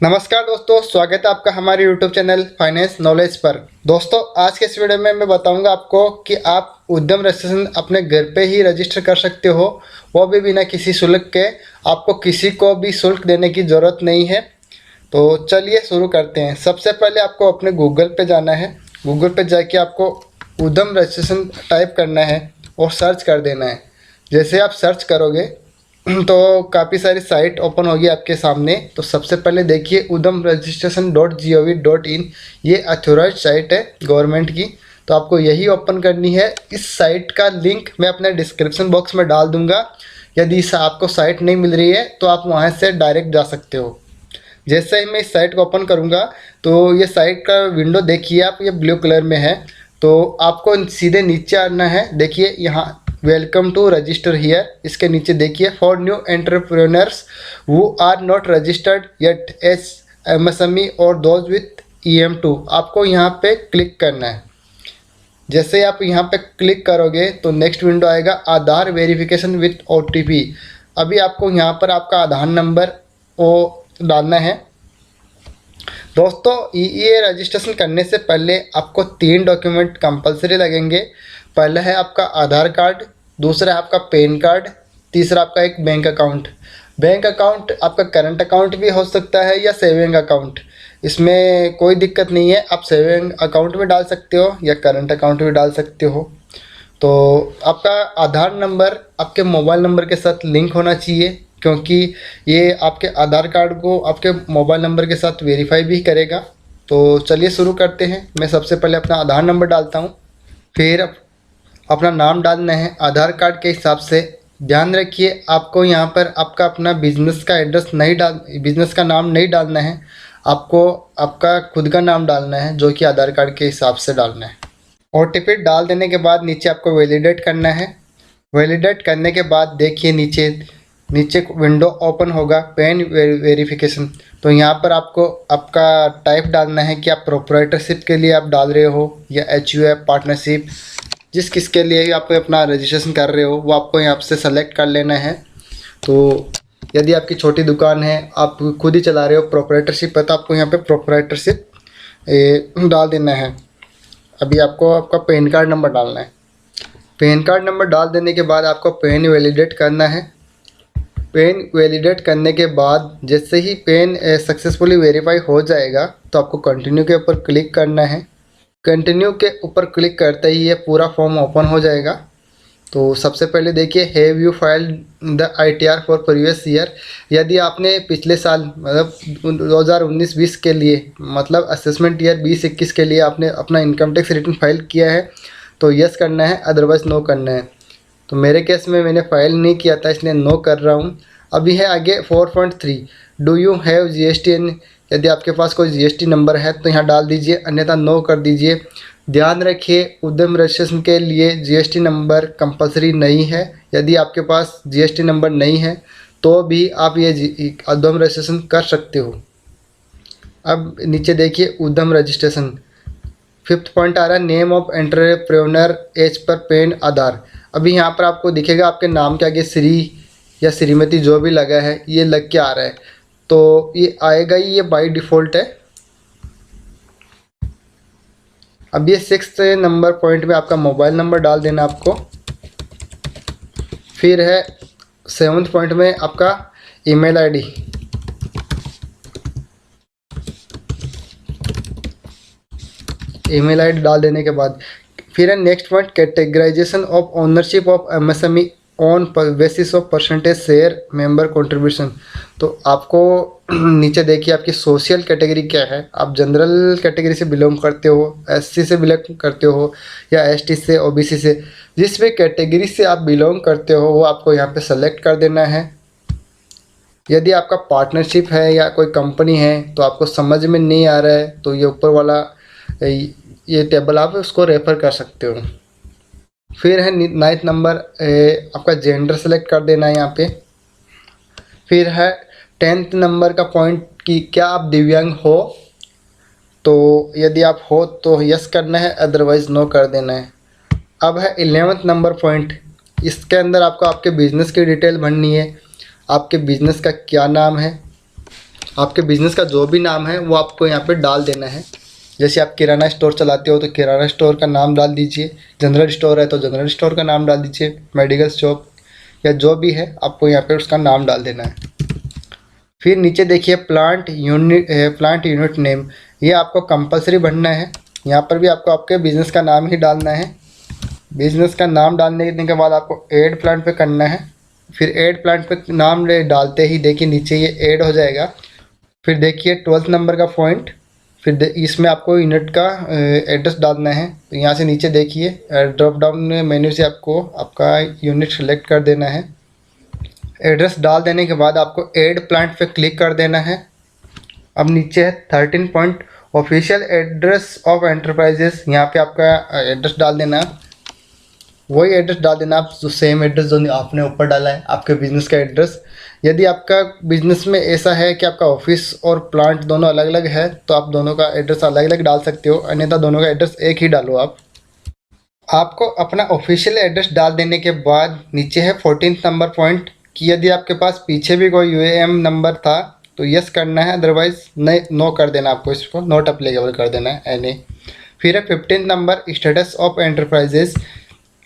नमस्कार दोस्तों, स्वागत है आपका हमारे यूट्यूब चैनल फाइनेंस नॉलेज पर। दोस्तों, आज के इस वीडियो में मैं बताऊंगा आपको कि आप उद्यम रजिस्ट्रेशन अपने घर पे ही रजिस्टर कर सकते हो, वो भी बिना किसी शुल्क के। आपको किसी को भी शुल्क देने की ज़रूरत नहीं है। तो चलिए शुरू करते हैं। सबसे पहले आपको अपने गूगल पे जाना है। गूगल पे जाके आपको उद्यम रजिस्ट्रेशन टाइप करना है और सर्च कर देना है। जैसे आप सर्च करोगे तो काफ़ी सारी साइट ओपन होगी आपके सामने। तो सबसे पहले देखिए उद्यम रजिस्ट्रेशन .gov.in, ये अथोराइज्ड साइट है गवर्नमेंट की। तो आपको यही ओपन करनी है। इस साइट का लिंक मैं अपने डिस्क्रिप्शन बॉक्स में डाल दूंगा। यदि आपको साइट नहीं मिल रही है तो आप वहां से डायरेक्ट जा सकते हो। जैसे ही मैं इस साइट को ओपन करूंगा तो ये साइट का विंडो देखिए आप, ये ब्लू कलर में है। तो आपको सीधे नीचे आना है। देखिए यहाँ वेलकम टू रजिस्टर हियर, इसके नीचे देखिए for new entrepreneurs who are not registered yet as MSME और दोज विथ EM2, आपको यहाँ पे क्लिक करना है। जैसे आप यहाँ पे क्लिक करोगे तो नेक्स्ट विंडो आएगा आधार वेरिफिकेशन विथ OTP। अभी आपको यहाँ पर आपका आधार नंबर वो डालना है। दोस्तों, ये रजिस्ट्रेशन करने से पहले आपको 3 डॉक्यूमेंट कंपलसरी लगेंगे। पहला है आपका आधार कार्ड, दूसरा है आपका पैन कार्ड, तीसरा आपका एक बैंक अकाउंट। बैंक अकाउंट आपका करंट अकाउंट भी हो सकता है या सेविंग अकाउंट, इसमें कोई दिक्कत नहीं है। आप सेविंग अकाउंट में डाल सकते हो या करंट अकाउंट भी डाल सकते हो। तो आपका आधार नंबर आपके मोबाइल नंबर के साथ लिंक होना चाहिए, क्योंकि ये आपके आधार कार्ड को आपके मोबाइल नंबर के साथ वेरीफाई भी करेगा। तो चलिए शुरू करते हैं। मैं सबसे पहले अपना आधार नंबर डालता हूँ, फिर अपना नाम डालना है आधार कार्ड के हिसाब से। ध्यान रखिए आपको यहाँ पर आपका अपना बिजनेस का एड्रेस नहीं बिजनेस का नाम नहीं डालना है। आपको आपका खुद का नाम डालना है, जो कि आधार कार्ड के हिसाब से डालना है। OTP डाल देने के बाद नीचे आपको वैलिडेट करना है। वैलिडेट करने के बाद देखिए नीचे नीचे विंडो ओपन होगा पैन वेरिफिकेशन। तो यहाँ पर आपको आपका टाइप डालना है कि आप प्रोप्राइटरशिप के लिए आप डाल रहे हो या HUF पार्टनरशिप, जिस किसके लिए भी आप अपना रजिस्ट्रेशन कर रहे हो वो आपको यहाँ से सेलेक्ट कर लेना है। तो यदि आपकी छोटी दुकान है, आप खुद ही चला रहे हो, प्रोप्राइटरशिप है, तो आपको यहाँ पे प्रोप्राइटरशिप डाल देना है। अभी आपको आपका पैन कार्ड नंबर डालना है। पैन कार्ड नंबर डाल देने के बाद आपको पैन वैलिडेट करना है। पैन वैलिडेट करने के बाद जैसे ही पैन सक्सेसफुली वेरीफाई हो जाएगा तो आपको कंटिन्यू के ऊपर क्लिक करना है। कंटिन्यू के ऊपर क्लिक करते ही ये पूरा फॉर्म ओपन हो जाएगा। तो सबसे पहले देखिए have you filed the ITR for previous year. यदि आपने पिछले साल मतलब 2019-20 के लिए, मतलब असेसमेंट ईयर 20-21 के लिए आपने अपना इनकम टैक्स रिटर्न फाइल किया है तो यस करना है, अदरवाइज़ नो करना है। तो मेरे केस में मैंने फाइल नहीं किया था, इसलिए नो कर रहा हूँ। अभी है आगे 4.3 डू यू हैव GST। यदि आपके पास कोई GST नंबर है तो यहाँ डाल दीजिए, अन्यथा नो कर दीजिए। ध्यान रखिए उद्यम रजिस्ट्रेशन के लिए GST नंबर कंपलसरी नहीं है। यदि आपके पास GST नंबर नहीं है तो भी आप ये उद्यम रजिस्ट्रेशन कर सकते हो। अब नीचे देखिए उद्यम रजिस्ट्रेशन 5th पॉइंट आ रहा है name of entrepreneur as per PAN Aadhaar. अभी यहाँ पर आपको दिखेगा आपके नाम के आगे श्री या श्रीमती जो भी लगा है ये लग के आ रहा है, तो ये आएगा ही, ये बाय डिफ़ॉल्ट है। अब ये 6th नंबर पॉइंट में आपका मोबाइल नंबर डाल देना आपको। फिर है 7th पॉइंट में आपका ईमेल ID। ईमेल ID डाल देने के बाद फिर है next point categorisation of ownership of MSME on basis of percentage share member contribution. तो आपको नीचे देखिए आपकी सोशल कैटेगरी क्या है। आप जनरल कैटेगरी से बिलोंग करते हो, SC से बिलोंग करते हो या ST से, OBC से, जिस भी कैटेगरी से आप बिलोंग करते हो वो आपको यहाँ पे सेलेक्ट कर देना है। यदि आपका पार्टनरशिप है या कोई कंपनी है तो आपको समझ में नहीं आ रहा है तो ये ऊपर वाला ये टेबल आप उसको रेफर कर सकते हो। फिर है 9th नंबर आपका जेंडर सेलेक्ट कर देना है यहाँ पे। फिर है 10th नंबर का पॉइंट कि क्या आप दिव्यांग हो, तो यदि आप हो तो यस करना है, अदरवाइज़ नो कर देना है। अब है 11th नंबर पॉइंट, इसके अंदर आपको आपके बिज़नेस की डिटेल भरनी है। आपके बिज़नेस का क्या नाम है, आपके बिज़नेस का जो भी नाम है वो आपको यहाँ पे डाल देना है। जैसे आप किराना स्टोर चलाते हो तो किराना स्टोर का नाम डाल दीजिए, जनरल स्टोर है तो जनरल स्टोर का नाम डाल दीजिए, मेडिकल शॉप या जो भी है आपको यहाँ पे उसका नाम डाल देना है। फिर नीचे देखिए प्लांट यूनिट नेम, ये आपको कंपलसरी भरना है। यहाँ पर भी आपको आपके बिज़नेस का नाम ही डालना है। बिज़नेस का नाम डालने के बाद आपको ऐड प्लांट पे करना है। फिर ऐड प्लांट पे नाम डालते ही देखिए नीचे ये ऐड हो जाएगा। फिर देखिए 12th नंबर का पॉइंट, फिर इसमें आपको यूनिट का एड्रेस डालना है। तो यहाँ से नीचे देखिए ड्रॉप डाउन मेन्यू से आपको आपका यूनिट सेलेक्ट कर देना है। एड्रेस डाल देने के बाद आपको ऐड प्लांट पे क्लिक कर देना है। अब नीचे है 13 point official address of enterprises, यहाँ पे आपका एड्रेस डाल देना, वही एड्रेस डाल देना आप जो सेम एड्रेस जो आपने ऊपर डाला है आपके बिज़नेस का एड्रेस। यदि आपका बिज़नेस में ऐसा है कि आपका ऑफिस और प्लांट दोनों अलग अलग है तो आप दोनों का एड्रेस अलग अलग डाल सकते हो, अन्यथा दोनों का एड्रेस एक ही डालो आप। आपको अपना ऑफिशियल एड्रेस डाल देने के बाद नीचे है 14th नंबर पॉइंट कि यदि आपके पास पीछे भी कोई यूएएन नंबर था तो यस करना है, अदरवाइज नहीं नो कर देना, आपको इसको नॉट अप्लीकेबल कर देना है एनी। फिर है 15 नंबर स्टेटस ऑफ एंटरप्राइजेस,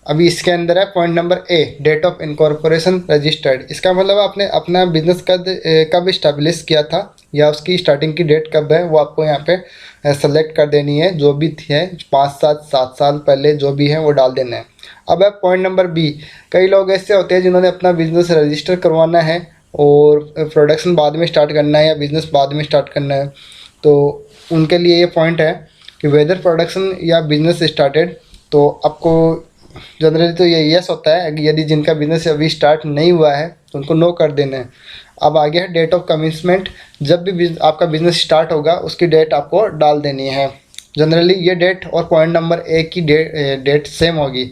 अभी इसके अंदर है point number A date of incorporation registered. इसका मतलब आपने अपना बिजनेस कब इस्टेब्लिश किया था या उसकी स्टार्टिंग की डेट कब है वो आपको यहाँ पे सेलेक्ट कर देनी है। जो भी है 5 7 साल पहले जो भी है वो डाल देना है। अब है पॉइंट नंबर बी, कई लोग ऐसे होते हैं जिन्होंने अपना बिजनेस रजिस्टर करवाना है और प्रोडक्शन बाद में स्टार्ट करना है या बिज़नेस बाद में स्टार्ट करना है, तो उनके लिए ये पॉइंट है कि वेदर प्रोडक्शन या बिजनेस स्टार्टेड। तो आपको जनरली तो ये यस होता है, यदि जिनका बिजनेस अभी स्टार्ट नहीं हुआ है तो उनको नो कर देना है। अब आगे है डेट ऑफ कमिंसमेंट, जब भी आपका बिजनेस स्टार्ट होगा उसकी डेट आपको डाल देनी है। जनरली ये डेट और पॉइंट नंबर ए की डेट सेम होगी।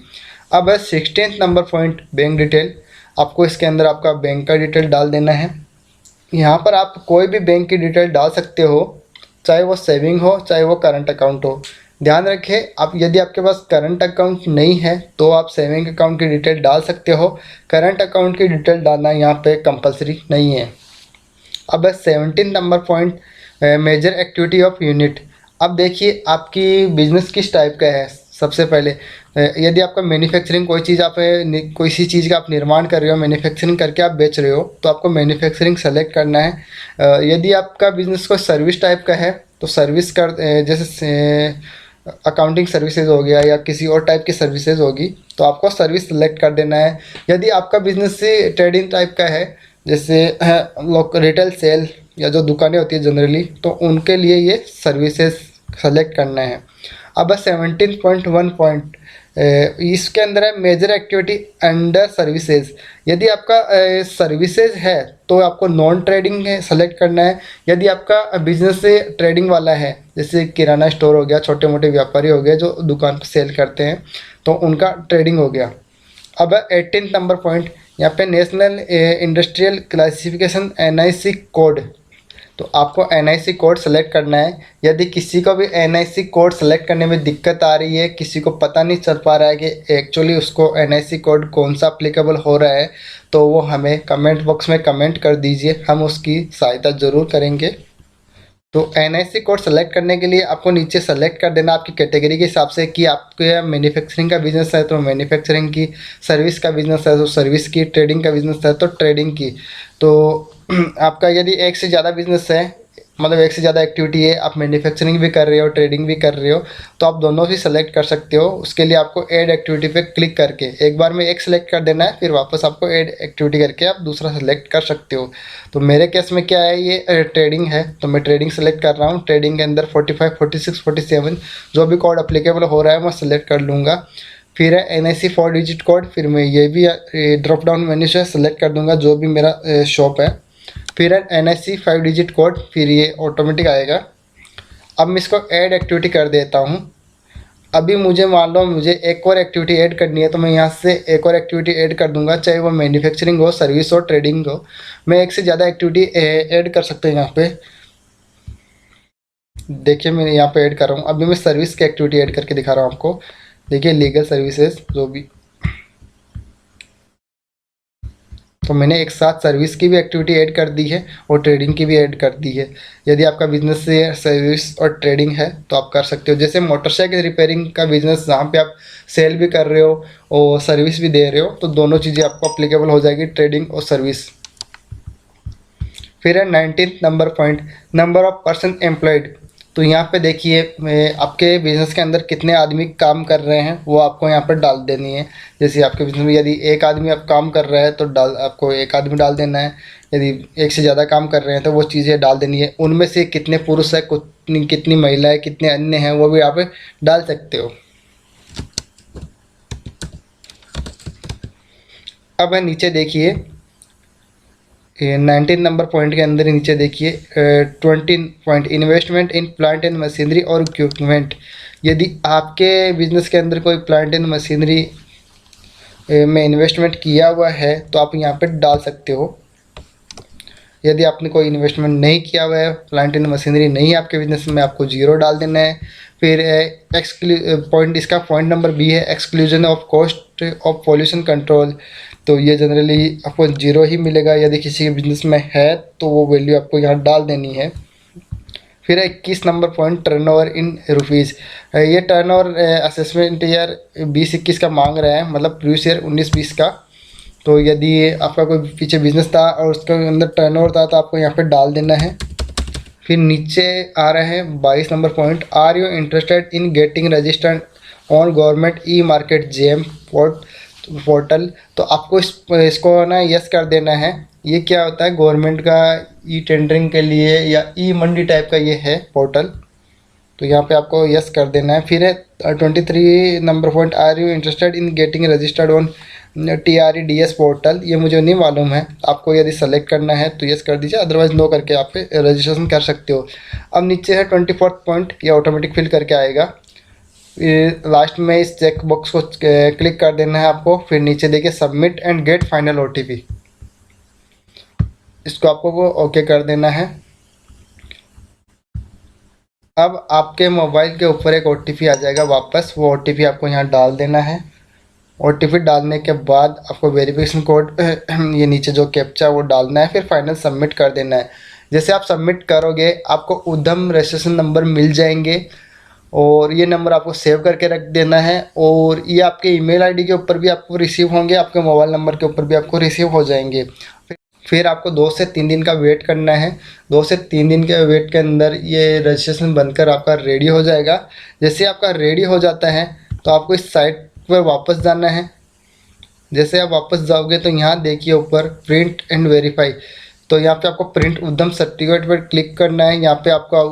अब है 16th number point bank detail, आपको इसके अंदर आपका बैंक का डिटेल डाल देना है। यहाँ पर आप कोई भी बैंक की डिटेल डाल सकते हो, चाहे वो सेविंग हो चाहे वो करंट अकाउंट हो। ध्यान रखें आप यदि आपके पास करंट अकाउंट नहीं है तो आप सेविंग अकाउंट की डिटेल डाल सकते हो, करंट अकाउंट की डिटेल डालना यहाँ पे कंपलसरी नहीं है। अब 17 number point major activity of unit, अब देखिए आपकी बिजनेस किस टाइप का है। सबसे पहले यदि आपका मैन्युफैक्चरिंग कोई चीज़ आप कोई सी चीज़ का आप निर्माण कर रहे हो, मैन्युफैक्चरिंग करके आप बेच रहे हो तो आपको मैन्युफैक्चरिंग सेलेक्ट करना है। यदि आपका बिजनेस कोई सर्विस टाइप का है तो सर्विस कर जैसे अकाउंटिंग सर्विसेज हो गया या किसी और टाइप की सर्विसेज होगी तो आपको सर्विस सेलेक्ट कर देना है। यदि आपका बिजनेस से ट्रेडिंग टाइप का है जैसे लोग रिटेल सेल या जो दुकानें होती है जनरली, तो उनके लिए ये सर्विसेज सेलेक्ट करना है। अब 17.1 पॉइंट इसके अंदर है मेजर एक्टिविटी अंडर सर्विसेज, यदि आपका सर्विसेज है तो आपको नॉन ट्रेडिंग सेलेक्ट करना है। यदि आपका बिजनेस से ट्रेडिंग वाला है जैसे किराना स्टोर हो गया, छोटे मोटे व्यापारी हो गए जो दुकान पर सेल करते हैं तो उनका ट्रेडिंग हो गया। अब 18 नंबर पॉइंट, यहाँ पे national industrial classification NIC code, तो आपको NIC कोड सेलेक्ट करना है। यदि किसी को भी NIC कोड सेलेक्ट करने में दिक्कत आ रही है, किसी को पता नहीं चल पा रहा है कि एक्चुअली उसको NIC कोड कौन सा अप्लीकेबल हो रहा है, तो वो हमें कमेंट बॉक्स में कमेंट कर दीजिए, हम उसकी सहायता ज़रूर करेंगे। तो NIC कोड सेलेक्ट करने के लिए आपको नीचे सेलेक्ट कर देना आपकी कैटेगरी के हिसाब से कि आपके मैन्युफैक्चरिंग का बिज़नेस है तो मैन्युफैक्चरिंग की, सर्विस का बिज़नेस है तो सर्विस की, ट्रेडिंग का बिज़नेस है तो ट्रेडिंग की। तो आपका यदि एक से ज़्यादा बिज़नेस है, मतलब एक से ज़्यादा एक्टिविटी है, आप मैन्युफैक्चरिंग भी कर रहे हो ट्रेडिंग भी कर रहे हो, तो आप दोनों ही सेलेक्ट कर सकते हो। उसके लिए आपको ऐड एक्टिविटी पे क्लिक करके एक बार में एक सेलेक्ट कर देना है, फिर वापस आपको ऐड एक्टिविटी करके आप दूसरा सेलेक्ट कर सकते हो। तो मेरे केस में क्या है, ये ट्रेडिंग है तो मैं ट्रेडिंग सेलेक्ट कर रहा हूँ। ट्रेडिंग के अंदर 45 46 47 जो भी कोड अप्लीकेबल हो रहा है मैं सेलेक्ट कर लूँगा। फिर है NIC 4 डिजिट कोड, फिर मैं ये भी ड्रॉप डाउन मेन्यू से सेलेक्ट कर दूँगा जो भी मेरा शॉप है। फिर है NIC 5 डिजिट कोड, फिर ये ऑटोमेटिक आएगा। अब मैं इसको ऐड एक्टिविटी कर देता हूँ। अभी मुझे मान लो मुझे एक और एक्टिविटी ऐड करनी है तो मैं यहाँ से एक और एक्टिविटी ऐड कर दूंगा, चाहे वो मैन्युफैक्चरिंग हो, सर्विस हो, ट्रेडिंग हो। मैं एक से ज़्यादा एक्टिविटी ऐड कर सकते हैं यहाँ पे। देखिए मैं यहाँ पे ऐड कर रहा हूँ। अभी मैं सर्विस की एक्टिविटी ऐड करके दिखा रहा हूँ आपको। देखिए लीगल सर्विसेज जो भी, तो मैंने एक साथ सर्विस की भी एक्टिविटी ऐड कर दी है और ट्रेडिंग की भी ऐड कर दी है। यदि आपका बिजनेस सर्विस और ट्रेडिंग है तो आप कर सकते हो। जैसे मोटरसाइकिल रिपेयरिंग का बिजनेस, जहाँ पे आप सेल भी कर रहे हो और सर्विस भी दे रहे हो, तो दोनों चीज़ें आपको अप्लीकेबल हो जाएगी, ट्रेडिंग और सर्विस। फिर है 19th number point, number of person employed. तो यहाँ पे देखिए आपके बिज़नेस के अंदर कितने आदमी काम कर रहे हैं वो आपको यहाँ पर डाल देनी है। जैसे आपके बिज़नेस में यदि एक आदमी आप काम कर रहा है तो आपको एक आदमी डाल देना है। यदि एक से ज़्यादा काम कर रहे हैं तो वो चीज़ें डाल देनी है। उनमें से कितने पुरुष है, कितनी महिलाएं, कितने अन्य हैं, वो भी आप डाल सकते हो। अब नीचे देखिए 19 नंबर पॉइंट के अंदर नीचे देखिए 20 point, investment in plant and machinery और इक्विपमेंट। यदि आपके बिजनेस के अंदर कोई प्लांट एंड मशीनरी में इन्वेस्टमेंट किया हुआ है तो आप यहाँ पे डाल सकते हो। यदि आपने कोई इन्वेस्टमेंट नहीं किया हुआ है, प्लांट एंड मशीनरी नहीं है आपके बिजनेस में, आपको 0 डाल देना है। फिर पॉइंट, इसका पॉइंट नंबर बी है, exclusion of cost of pollution control. तो ये जनरली आपको 0 ही मिलेगा। यदि किसी के बिजनेस में है तो वो वैल्यू आपको यहाँ डाल देनी है। फिर 21 number point, turnover in rupees. ये टर्नओवर असेसमेंट ईयर 20-21 का मांग रहा है, मतलब प्रीवियस ईयर 19-20 का। तो यदि आपका कोई पीछे बिजनेस था और उसके अंदर टर्नओवर था तो आपको यहाँ पे डाल देना है। फिर नीचे आ रहा है 22 number point, are you interested in getting registered on government e market GeM portal. तो आपको इसको ना यस कर देना है। ये क्या होता है, गवर्नमेंट का ई टेंडरिंग के लिए या ई मंडी टाइप का ये है पोर्टल। तो यहाँ पे आपको यस कर देना है। फिर है 23 number point, are you interested in getting registered on TREDS portal. ये मुझे नहीं मालूम है, आपको यदि सेलेक्ट करना है तो यस कर दीजिए, अदरवाइज नो करके आप रजिस्ट्रेशन कर सकते हो। अब नीचे है 24th पॉइंट, ये ऑटोमेटिक फिल करके आएगा। लास्ट में इस चेक बॉक्स को क्लिक कर देना है आपको। फिर नीचे देखिए submit and get final OTP, इसको आपको ओके कर देना है। अब आपके मोबाइल के ऊपर एक OTP आ जाएगा वापस, वो OTP आपको यहाँ डाल देना है। OTP डालने के बाद आपको वेरिफिकेशन कोड ये नीचे जो कैप्चा वो डालना है, फिर फाइनल सबमिट कर देना है। जैसे आप सबमिट करोगे आपको उद्यम रजिस्ट्रेशन नंबर मिल जाएंगे और ये नंबर आपको सेव करके रख देना है। और ये आपके ईमेल आईडी के ऊपर भी आपको रिसीव होंगे, आपके मोबाइल नंबर के ऊपर भी आपको रिसीव हो जाएंगे। फिर आपको 2 से 3 दिन का वेट करना है। 2 से 3 दिन के वेट के अंदर ये रजिस्ट्रेशन बनकर आपका रेडी हो जाएगा। जैसे आपका रेडी हो जाता है तो आपको इस साइट पर वापस जाना है। जैसे आप वापस जाओगे तो यहाँ देखिए ऊपर प्रिंट एंड वेरीफाई, तो यहाँ पे आपको प्रिंट उद्यम सर्टिफिकेट पर क्लिक करना है। यहाँ पे आपको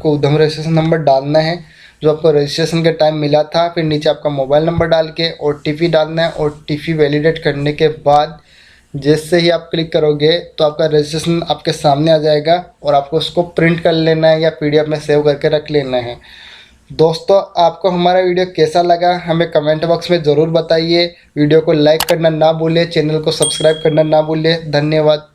उद्यम रजिस्ट्रेशन नंबर डालना है जो आपको रजिस्ट्रेशन के टाइम मिला था। फिर नीचे आपका मोबाइल नंबर डाल के OTP डालना है। OTP वैलिडेट करने के बाद जैसे ही आप क्लिक करोगे तो आपका रजिस्ट्रेशन आपके सामने आ जाएगा और आपको उसको प्रिंट कर लेना है या PDF में सेव करके रख लेना है। दोस्तों, आपको हमारा वीडियो कैसा लगा हमें कमेंट बॉक्स में ज़रूर बताइए। वीडियो को लाइक करना ना भूलें, चैनल को सब्सक्राइब करना ना भूलें। धन्यवाद।